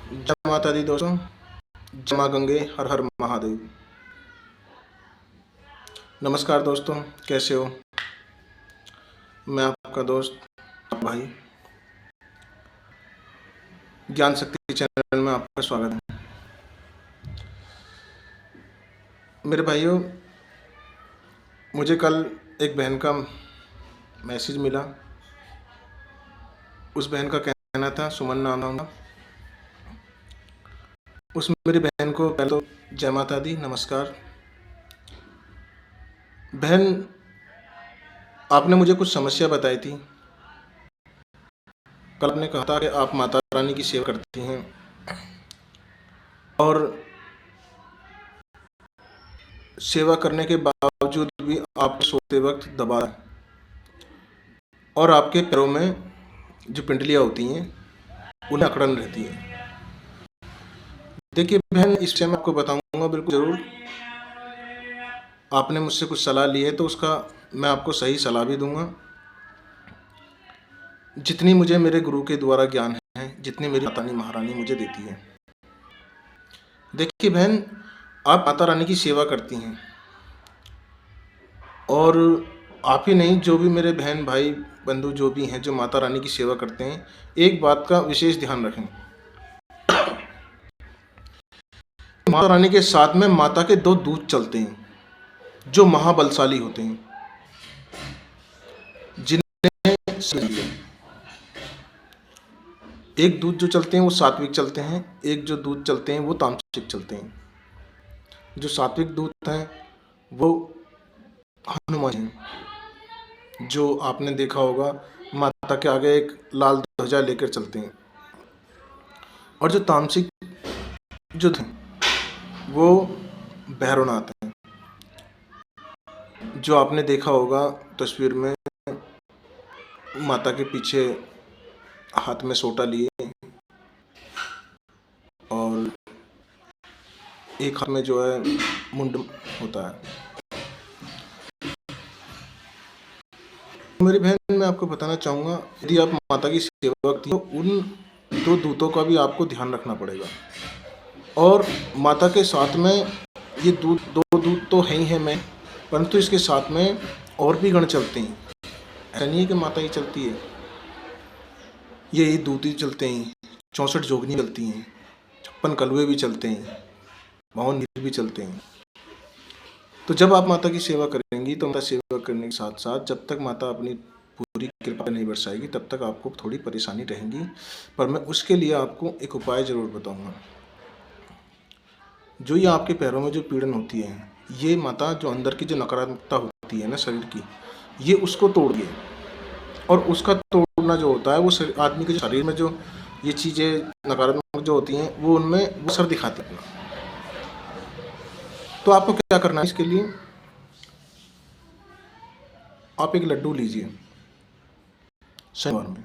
जय माता दी दोस्तों, जय माँ गंगे, हर हर महादेव। नमस्कार दोस्तों, कैसे हो? मैं आपका दोस्त भाई ज्ञान शक्ति चैनल में आपका स्वागत है। मेरे भाइयों, मुझे कल एक बहन का मैसेज मिला। उस बहन का कहना था, सुमन नाम था। उस मेरी बहन को पहले तो जय माता दी, नमस्कार। बहन, आपने मुझे कुछ समस्या बताई थी। कल आपने कहा था कि आप माता रानी की सेवा करती हैं और सेवा करने के बावजूद भी आप सोते वक्त दबा और आपके पैरों में जो पिंडलियाँ होती हैं उन्हें अकड़न रहती है। देखिए बहन, इस विषय में आपको बताऊंगा बिल्कुल ज़रूर। आपने मुझसे कुछ सलाह ली है तो उसका मैं आपको सही सलाह भी दूंगा। जितनी मुझे मेरे गुरु के द्वारा ज्ञान है, जितनी मेरी माता रानी महारानी मुझे देती है। देखिए बहन, आप माता रानी की सेवा करती हैं और आप ही नहीं, जो भी मेरे बहन भाई बंधु जो भी हैं जो माता रानी की सेवा करते हैं, एक बात का विशेष ध्यान रखें। माता रानी के साथ में माता के दो दूत चलते हैं जो महाबलशाली होते हैं, जिन्हें एक दूत जो चलते हैं वो सात्विक चलते हैं, एक जो दूत चलते हैं वो तामसिक चलते हैं। जो सात्विक दूत हैं वो हनुमान हैं, जो आपने देखा होगा माता के आगे एक लाल ध्वजा लेकर चलते हैं। और जो तामसिक जो थे वो भैरवनाथ हैं, जो आपने देखा होगा तस्वीर में माता के पीछे हाथ में सोटा लिए और एक हाथ में जो है मुंड होता है। मेरी बहन, मैं आपको बताना चाहूँगा, यदि आप माता की सेवा करती हो तो उन दो दूतों का भी आपको ध्यान रखना पड़ेगा। और माता के साथ में ये दो दूत तो है ही हैं मैं, परंतु इसके साथ में और भी गण चलते हैं। ऐसा नहीं है कि माता ही चलती है, ये दूत ही चलते हैं, 64 जोगनी चलती हैं, 56 कलवे भी चलते हैं, 52 नीर भी चलते हैं। तो जब आप माता की सेवा करेंगी तो माता सेवा करने के साथ साथ जब तक माता अपनी पूरी कृपा नहीं बरसाएगी तब तक आपको थोड़ी परेशानी रहेगी। पर मैं उसके लिए आपको एक उपाय ज़रूर बताऊंगा। जो ये आपके पैरों में जो पीड़न होती है, ये माता जो अंदर की जो नकारात्मकता होती है ना शरीर की, ये उसको तोड़िए। और उसका तोड़ना जो होता है वो आदमी के शरीर में जो ये चीज़ें नकारात्मक जो होती हैं वो उनमें वो असर दिखाती है। तो आपको क्या करना है, इसके लिए आप एक लड्डू लीजिए शनिवार में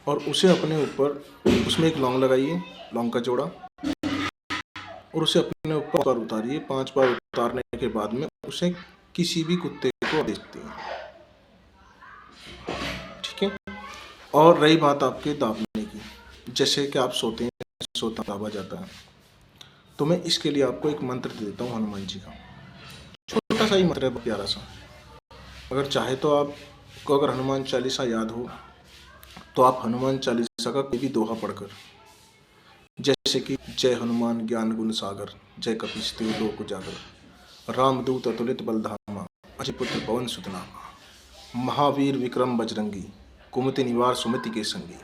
और उसे अपने ऊपर, उसमें एक लौंग लगाइए, लौंग का जोड़ा, और उसे अपने ऊपर उतारिए। 5 बार उतारने के बाद में उसे किसी भी कुत्ते को दे सकते हैं, ठीक है। और रही बात आपके दाबने की, जैसे कि आप सोते हैं, सोता दाबा जाता है, तो मैं इसके लिए आपको एक मंत्र दे देता हूँ हनुमान जी का। छोटा सा ही मंत्र है, प्यारा सा। अगर चाहे तो आपको अगर हनुमान चालीसा याद हो तो आप हनुमान चालीसा का कोई भी दोहा पढ़कर, जैसे कि जय हनुमान ज्ञान गुण सागर, जय कपीस तिहु लोक उजागर, रामदूत अतुलित बलधामा, अजय पुत्र पवन सुत नामा, महावीर विक्रम बजरंगी, कुमति निवार सुमति के संगी।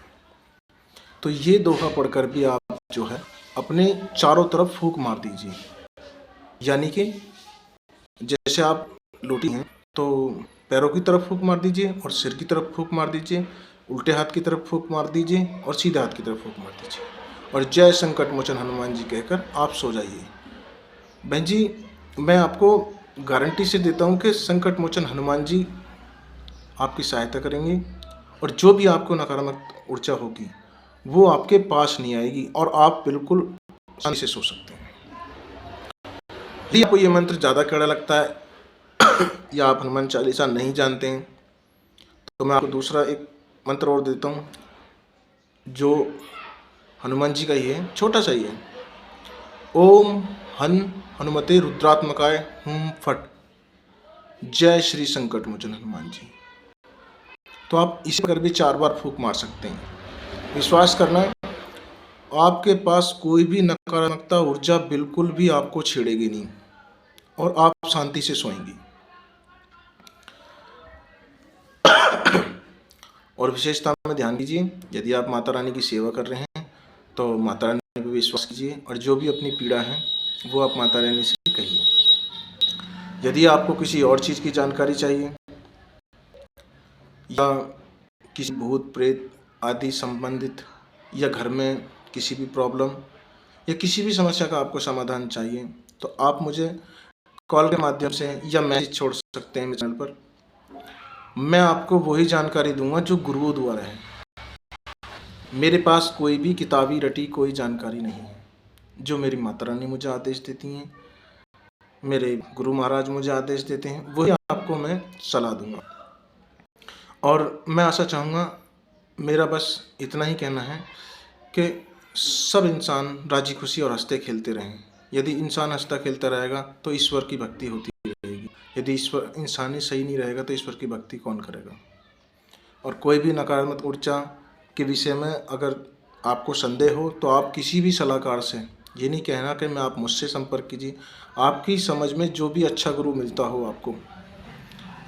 तो ये दोहा पढ़कर भी आप जो है अपने चारों तरफ फूंक मार दीजिए। यानी कि जैसे आप लोटी हैं तो पैरों की तरफ फूंक मार दीजिए और सिर की तरफ फूंक मार दीजिए, उल्टे हाथ की तरफ फूंक मार दीजिए और सीधे हाथ की तरफ फूंक मार दीजिए, और जय संकट मोचन हनुमान जी कहकर आप सो जाइए। बहन जी, मैं आपको गारंटी से देता हूँ कि संकट मोचन हनुमान जी आपकी सहायता करेंगे और जो भी आपको नकारात्मक ऊर्जा होगी वो आपके पास नहीं आएगी और आप बिल्कुल आसानी से सो सकते हैं। यदि आपको ये मंत्र ज़्यादा कड़ा लगता है या आप हनुमान चालीसा नहीं जानते हैं तो मैं आपको दूसरा एक मंत्र और देता हूँ, जो हनुमान जी का ही है, छोटा सा ही है। ओम हन हनुमते रुद्रात्मकाय हुम फट, जय श्री संकट मोचन हनुमान जी। तो आप इसी पर भी 4 बार फूंक मार सकते हैं। विश्वास करना, आपके पास कोई भी नकारात्मकता ऊर्जा बिल्कुल भी आपको छेड़ेगी नहीं और आप शांति से सोएंगी। और विशेषता में ध्यान दीजिए, यदि आप माता रानी की सेवा कर रहे हैं तो माता रानी पर विश्वास कीजिए और जो भी अपनी पीड़ा है वो आप माता रानी से कहिए। यदि आपको किसी और चीज़ की जानकारी चाहिए या किसी भूत प्रेत आदि संबंधित, या घर में किसी भी प्रॉब्लम या किसी भी समस्या का आपको समाधान चाहिए, तो आप मुझे कॉल के माध्यम से या मैसेज छोड़ सकते हैं मेरे चैनल पर। मैं आपको वही जानकारी दूंगा जो गुरुओं द्वारा है। मेरे पास कोई भी किताबी रटी कोई जानकारी नहीं है। जो मेरी माता रानी मुझे आदेश देती हैं, मेरे गुरु महाराज मुझे आदेश देते हैं, वही आपको मैं सलाह दूंगा। और मैं आशा चाहूँगा, मेरा बस इतना ही कहना है कि सब इंसान राजी खुशी और हंसते खेलते रहें। यदि इंसान हंसता खेलता रहेगा तो ईश्वर की भक्ति होती रहेगी। यदि ईश्वर इंसान ही सही नहीं रहेगा तो ईश्वर की भक्ति कौन करेगा। और कोई भी नकारात्मक ऊर्जा के विषय में अगर आपको संदेह हो तो आप किसी भी सलाहकार से, ये नहीं कहना कि मैं आप मुझसे संपर्क कीजिए, आपकी समझ में जो भी अच्छा गुरु मिलता हो आपको,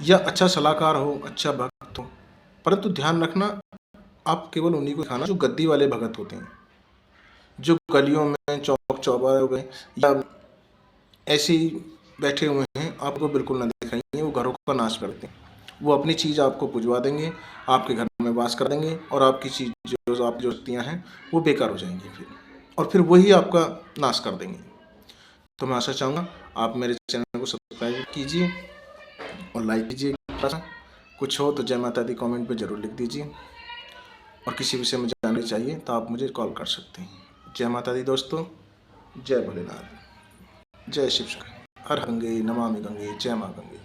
या अच्छा सलाहकार हो, अच्छा भक्त हो, परंतु ध्यान रखना आप केवल उन्हीं को दिखाना जो गद्दी वाले भगत होते हैं, जो गलियों में चौक चौबारों में या ऐसे ही बैठे हुए हैं, आपको बिल्कुल ना दिखाइए। वो घरों का नाश करते हैं। वो अपनी चीज़ आपको पुजवा देंगे, आपके घर में वास कर देंगे और आपकी चीज़ जो आपकी जो शक्तियाँ हैं वो बेकार हो जाएंगी फिर, और फिर वही आपका नाश कर देंगे। तो मैं आशा चाहूँगा आप मेरे चैनल को सब्सक्राइब कीजिए और लाइक कीजिए। कुछ हो तो जय माता दी कमेंट पे ज़रूर लिख दीजिए, और किसी विषय में जानकारी चाहिए तो आप मुझे कॉल कर सकते हैं। जय माता दी दोस्तों, जय भोलेनाथ, जय शिव शंकर, हर गंगे नमामि गंगे, जय माँ गंगे।